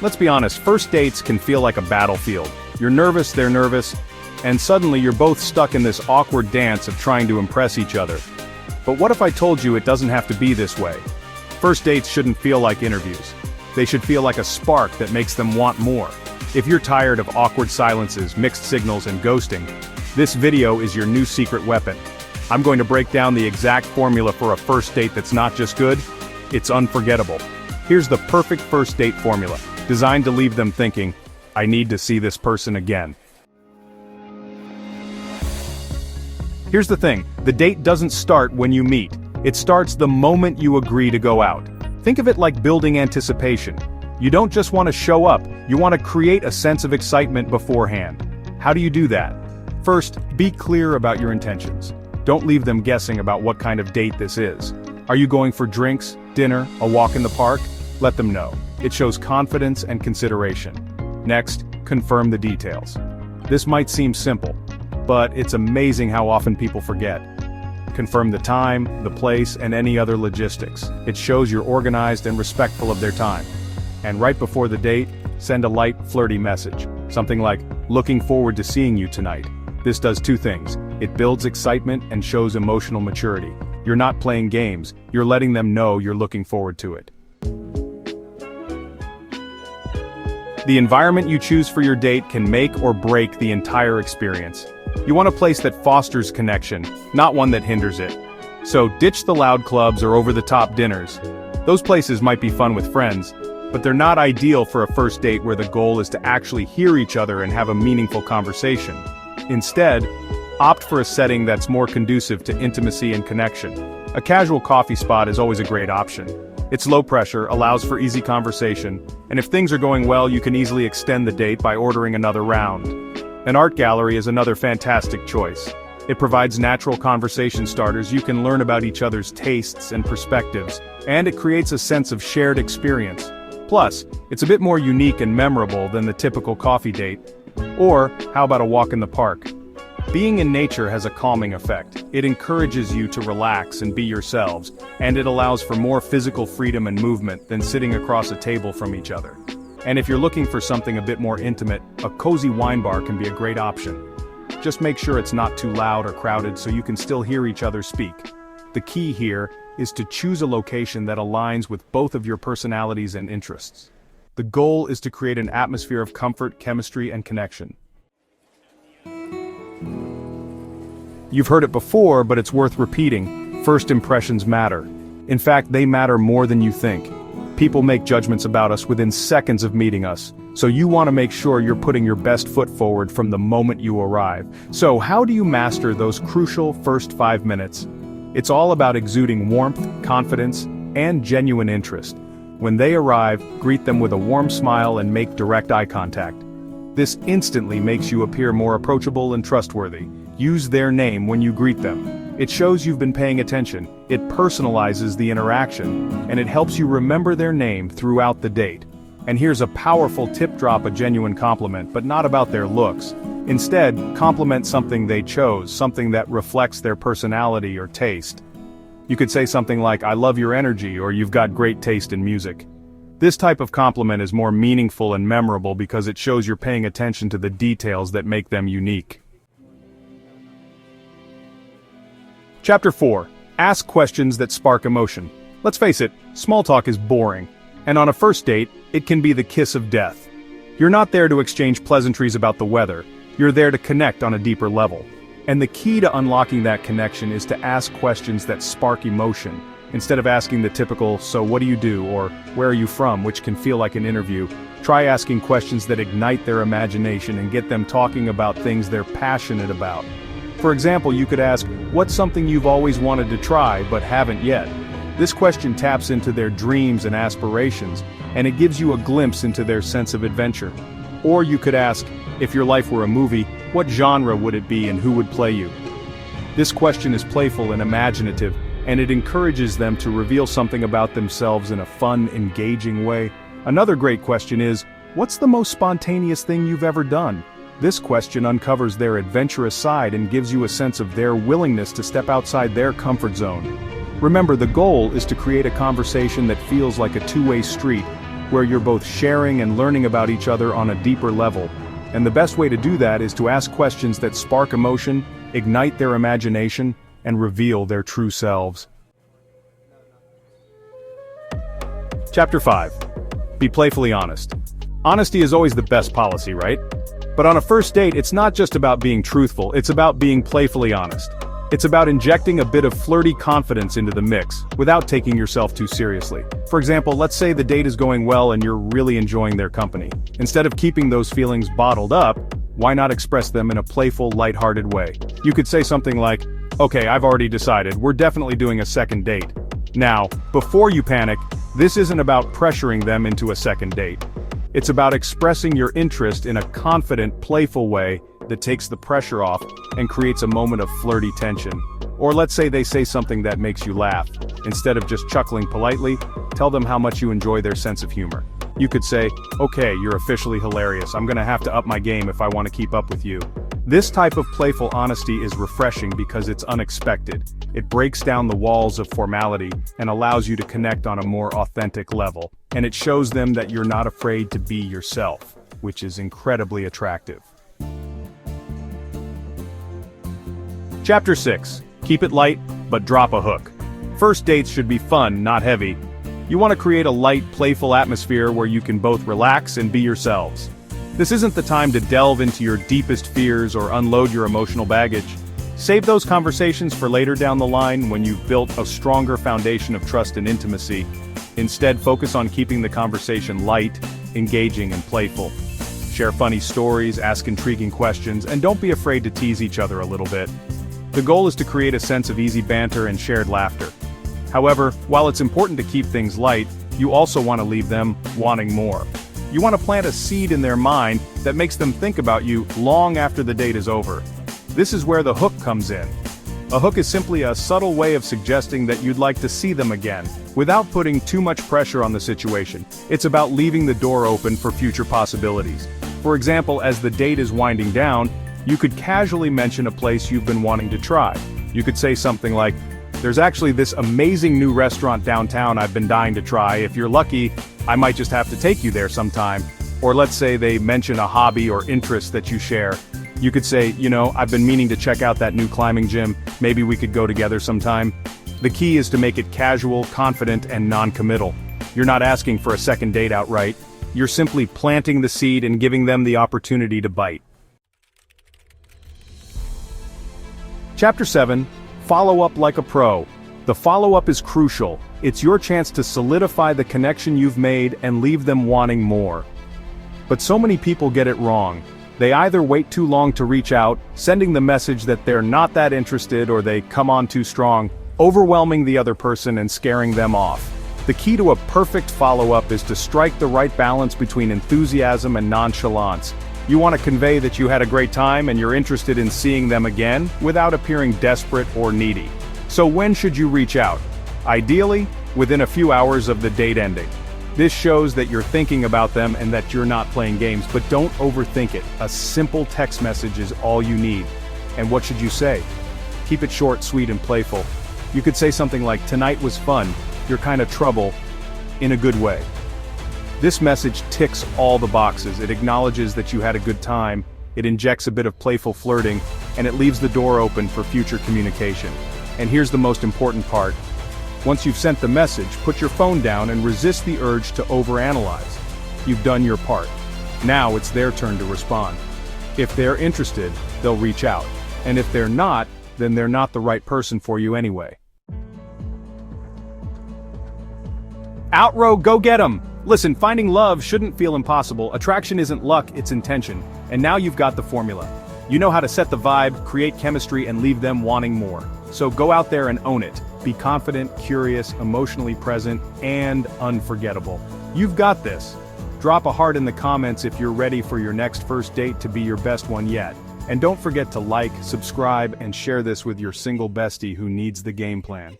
Let's be honest, first dates can feel like a battlefield. You're nervous, they're nervous, and suddenly you're both stuck in this awkward dance of trying to impress each other. But what if I told you it doesn't have to be this way? First dates shouldn't feel like interviews. They should feel like a spark that makes them want more. If you're tired of awkward silences, mixed signals, and ghosting, this video is your new secret weapon. I'm going to break down the exact formula for a first date that's not just good, it's unforgettable. Here's the perfect first date formula, designed to leave them thinking, I need to see this person again. Here's the thing, the date doesn't start when you meet. It starts the moment you agree to go out. Think of it like building anticipation. You don't just want to show up, you want to create a sense of excitement beforehand. How do you do that? First, be clear about your intentions. Don't leave them guessing about what kind of date this is. Are you going for drinks, dinner, a walk in the park? Let them know. It shows confidence and consideration. Next, confirm the details. This might seem simple, but it's amazing how often people forget. Confirm the time, the place, and any other logistics. It shows you're organized and respectful of their time. And right before the date, send a light, flirty message. Something like, looking forward to seeing you tonight. This does two things. It builds excitement and shows emotional maturity. You're not playing games, you're letting them know you're looking forward to it. The environment you choose for your date can make or break the entire experience. You want a place that fosters connection, not one that hinders it. So ditch the loud clubs or over-the-top dinners. Those places might be fun with friends, but they're not ideal for a first date where the goal is to actually hear each other and have a meaningful conversation. Instead, opt for a setting that's more conducive to intimacy and connection. A casual coffee spot is always a great option. It's low pressure, allows for easy conversation, and if things are going well, you can easily extend the date by ordering another round. An art gallery is another fantastic choice. It provides natural conversation starters, you can learn about each other's tastes and perspectives, and it creates a sense of shared experience. Plus, it's a bit more unique and memorable than the typical coffee date. Or, how about a walk in the park? Being in nature has a calming effect. It encourages you to relax and be yourselves, and it allows for more physical freedom and movement than sitting across a table from each other. And if you're looking for something a bit more intimate, a cozy wine bar can be a great option. Just make sure it's not too loud or crowded so you can still hear each other speak. The key here is to choose a location that aligns with both of your personalities and interests. The goal is to create an atmosphere of comfort, chemistry, and connection. You've heard it before, but it's worth repeating. First impressions matter. In fact, they matter more than you think. People make judgments about us within seconds of meeting us, so you want to make sure you're putting your best foot forward from the moment you arrive. So how do you master those crucial first 5 minutes? It's all about exuding warmth, confidence, and genuine interest. When they arrive, greet them with a warm smile and make direct eye contact. This instantly makes you appear more approachable and trustworthy. Use their name when you greet them. It shows you've been paying attention, it personalizes the interaction, and it helps you remember their name throughout the date. And here's a powerful tip: drop a genuine compliment, but not about their looks. Instead, compliment something they chose, something that reflects their personality or taste. You could say something like, I love your energy, or you've got great taste in music. This type of compliment is more meaningful and memorable because it shows you're paying attention to the details that make them unique. Chapter 4. Ask questions that spark emotion. Let's face it, small talk is boring. And on a first date, it can be the kiss of death. You're not there to exchange pleasantries about the weather. You're there to connect on a deeper level. And the key to unlocking that connection is to ask questions that spark emotion. Instead of asking the typical, so what do you do, or where are you from, which can feel like an interview, try asking questions that ignite their imagination and get them talking about things they're passionate about. For example, you could ask, what's something you've always wanted to try but haven't yet? This question taps into their dreams and aspirations, and it gives you a glimpse into their sense of adventure. Or you could ask, if your life were a movie, what genre would it be and who would play you? This question is playful and imaginative, and it encourages them to reveal something about themselves in a fun, engaging way. Another great question is, what's the most spontaneous thing you've ever done? This question uncovers their adventurous side and gives you a sense of their willingness to step outside their comfort zone. Remember, the goal is to create a conversation that feels like a two-way street, where you're both sharing and learning about each other on a deeper level. And the best way to do that is to ask questions that spark emotion, ignite their imagination, and reveal their true selves. Chapter 5. Be playfully honest. Honesty is always the best policy, right? But on a first date, it's not just about being truthful, it's about being playfully honest. It's about injecting a bit of flirty confidence into the mix, without taking yourself too seriously. For example, let's say the date is going well and you're really enjoying their company. Instead of keeping those feelings bottled up, why not express them in a playful, lighthearted way? You could say something like, "Okay, I've already decided, we're definitely doing a second date." Now, before you panic, this isn't about pressuring them into a second date. It's about expressing your interest in a confident, playful way that takes the pressure off and creates a moment of flirty tension. Or let's say they say something that makes you laugh. Instead of just chuckling politely, tell them how much you enjoy their sense of humor. You could say, "Okay, you're officially hilarious. I'm gonna have to up my game if I want to keep up with you." This type of playful honesty is refreshing because it's unexpected. It breaks down the walls of formality and allows you to connect on a more authentic level. And it shows them that you're not afraid to be yourself, which is incredibly attractive. Chapter 6. Keep it light, but drop a hook. First dates should be fun, not heavy. You want to create a light, playful atmosphere where you can both relax and be yourselves. This isn't the time to delve into your deepest fears or unload your emotional baggage. Save those conversations for later down the line when you've built a stronger foundation of trust and intimacy. Instead, focus on keeping the conversation light, engaging, and playful. Share funny stories, ask intriguing questions, and don't be afraid to tease each other a little bit. The goal is to create a sense of easy banter and shared laughter. However, while it's important to keep things light, you also want to leave them wanting more. You want to plant a seed in their mind that makes them think about you long after the date is over. This is where the hook comes in. A hook is simply a subtle way of suggesting that you'd like to see them again, without putting too much pressure on the situation. It's about leaving the door open for future possibilities. For example, as the date is winding down, you could casually mention a place you've been wanting to try. You could say something like, "There's actually this amazing new restaurant downtown I've been dying to try. If you're lucky, I might just have to take you there sometime." Or let's say they mention a hobby or interest that you share. You could say, "I've been meaning to check out that new climbing gym. Maybe we could go together sometime." The key is to make it casual, confident, and non-committal. You're not asking for a second date outright. You're simply planting the seed and giving them the opportunity to bite. Chapter 7. Follow up like a pro. The follow-up is crucial. It's your chance to solidify the connection you've made and leave them wanting more. But so many people get it wrong. They either wait too long to reach out, sending the message that they're not that interested, or they come on too strong, overwhelming the other person and scaring them off. The key to a perfect follow-up is to strike the right balance between enthusiasm and nonchalance. You want to convey that you had a great time and you're interested in seeing them again, without appearing desperate or needy. So when should you reach out? Ideally, within a few hours of the date ending. This shows that you're thinking about them and that you're not playing games, but don't overthink it. A simple text message is all you need. And what should you say? Keep it short, sweet, and playful. You could say something like, "Tonight was fun, you're kind of trouble," in a good way. This message ticks all the boxes. It acknowledges that you had a good time, it injects a bit of playful flirting, and it leaves the door open for future communication. And here's the most important part. Once you've sent the message, put your phone down and resist the urge to overanalyze. You've done your part. Now it's their turn to respond. If they're interested, they'll reach out. And if they're not, then they're not the right person for you anyway. Outro, go get 'em! Listen, finding love shouldn't feel impossible. Attraction isn't luck, it's intention. And now you've got the formula. You know how to set the vibe, create chemistry, and leave them wanting more. So go out there and own it. Be confident, curious, emotionally present, and unforgettable. You've got this. Drop a heart in the comments if you're ready for your next first date to be your best one yet. And don't forget to like, subscribe, and share this with your single bestie who needs the game plan.